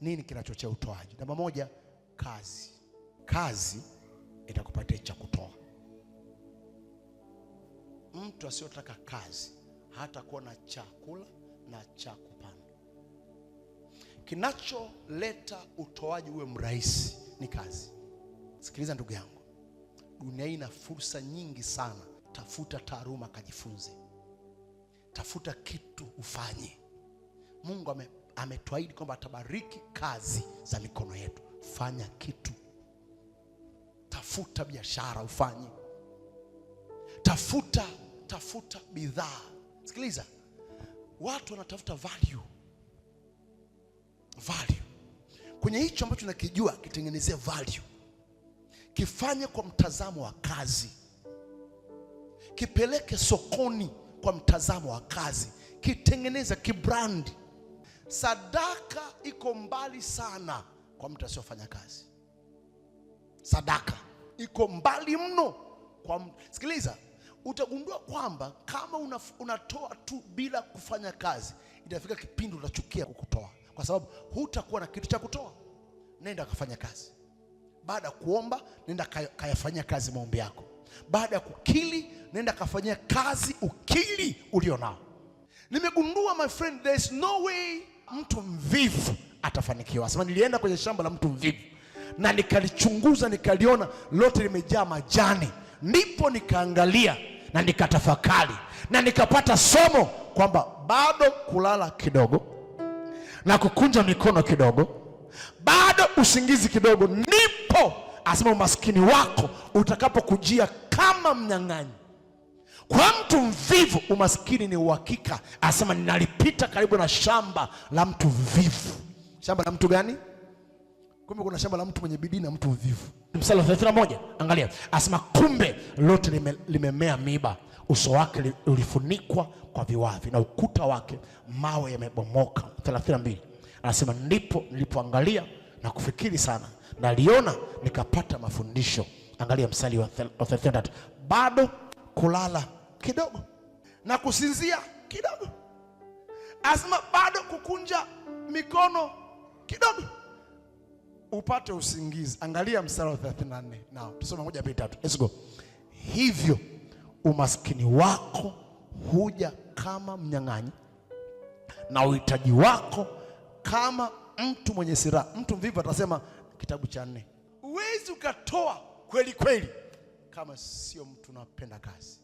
Nini kinachochea utoaji? Namba moja, kazi. Kazi itakupatia cha kutoa. Mtu asiyotaka kazi hata kuwa na chakula na cha kupanda. Kinacholeta utoaji uwe mrahisi ni kazi. Sikiliza ndugu yangu, dunia hii ina fursa nyingi sana. Tafuta taaluma kajifunze, tafuta kitu ufanye. Mungu ametuahidi kwamba atabariki kazi za mikono yetu. Fanya kitu, tafuta biashara ufanye, tafuta bidhaa. Sikiliza, watu wanatafuta value kwenye hicho ambacho nakijua. Kitengenezea value, kifanye kwa mtazamo wa kazi, kipeleke sokoni kwa mtazamo wa kazi, kitengeneza kibrandi. Sadaka iko mbali sana kwa mtu asiyofanya kazi. Sadaka iko mbali mno kwa mtu. Sikiliza, utagundua kwamba kama unatoa tu bila kufanya kazi, itafika kipindi utachukia kukutoa, kwa sababu hutakuwa na kitu cha kutoa. Nenda kafanya kazi. Baada ya kuomba, nenda kayafanyia kazi maombi yako. Baada ya kukili, nenda kafanyia kazi ukili ulionao. Nimegundua my friend, there is no way mtu mvivu atafanikiwa. Asema nilienda kwenye shamba la mtu mvivu na nikalichunguza, nikaliona lote limejaa majani. Ndipo nikaangalia na nikatafakari na nikapata somo kwamba bado kulala kidogo na kukunja mikono kidogo, bado usingizi kidogo, ndipo asema umaskini wako utakapokujia kama mnyang'anyi. Kwa mtu mvivu umaskini ni uhakika. Asema ninalipita karibu na shamba la mtu mvivu. Shamba la mtu gani? Kumbe kuna shamba la mtu mwenye bidii na mtu mvivu. Mstari wa 31, angalia. Asema kumbe lote limemea miba, uso wake ulifunikwa kwa viwavi na ukuta wake mawe yamebomoka. 32, anasema ndipo nilipoangalia na kufikiri sana, naliona nikapata mafundisho. Angalia mstari wa 33, bado kulala kidogo na kusinzia kidogo. Asema bado kukunja mikono kidogo upate usingizi. Angalia mstari wa 34. Nao tusome 1, 2, 3. Let's go. Hivyo umaskini wako huja kama mnyang'anyi na uhitaji wako kama mtu mwenye silaha. Mtu mvivu atasema kitabu cha 4. Uwezi ukatoa kweli kweli kama sio mtu unapenda kazi.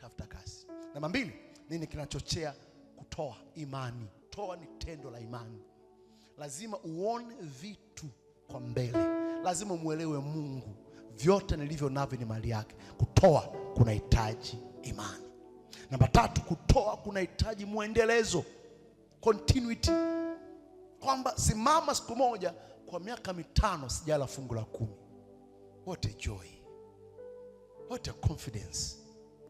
Tafuta kazi. Namba 2, nini kinachochea kutoa? Imani. Toa ni tendo la imani. Lazima uone vitu kwa mbele. Lazima umuelewe Mungu, vyote nilivyo navyo ni mali yake. Kutoa kunahitaji imani. Namba 3, kutoa kunahitaji muendelezo, continuity. Kwamba simama siku moja, kwa miaka 5 sijala fungu la 10. What a joy, what a confidence.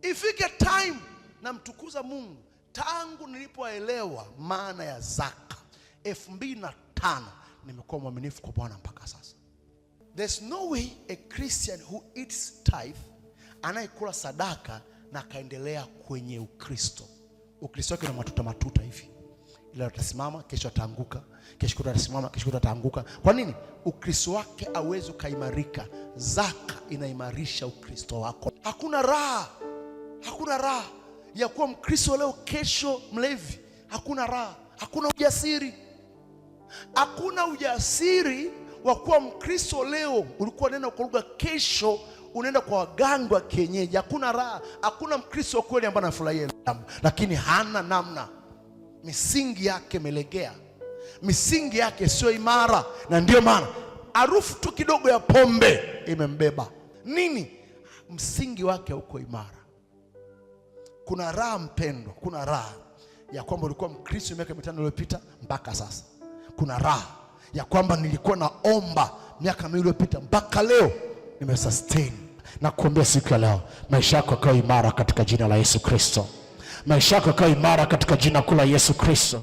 Ifike time na mtukuza Mungu. Tangu nilipoelewa maana ya zaka 2005 nimekuwa mwaminifu kwa Bwana mpaka sasa. There's no way a Christian who eats tithe, anayekula sadaka na kaendelea kwenye Ukristo. Ukristo wake na matuta hivi. Ila atasimama, kesho ataanguka, kesho kutwa atasimama, kesho kutwa ataanguka. Kwa nini? Ukristo wake hauwezi kaimarika. Zaka inaimarisha Ukristo wako. Hakuna raha ya kuwa Mkristo leo kesho mlevi. Hakuna raha, hakuna ujasiri. Hakuna ujasiri wa kuwa Mkristo leo ulikuwa nenda kwa lugha, kesho unaenda kwa waganga wa kienyeji. Hakuna raha. Hakuna Mkristo kweli ambaye anafurahia elimu, lakini hana namna. Misingi yake melegea, misingi yake sio imara, na ndio maana harufu tu kidogo ya pombe imembeba. Nini? Msingi wake uko imara. Kuna raha mpendwa, kuna raha ya kwamba ulikuwa Mkristo miaka 5 iliyopita mpaka sasa. Kuna raha ya kwamba nilikuwa naomba miaka 2 iliyopita mpaka leo nimesustain. Na kuombea siku ya leo, maisha yako yakawa imara katika jina la Yesu Kristo. Maisha yako yakawa imara katika jina kuu la Yesu Kristo.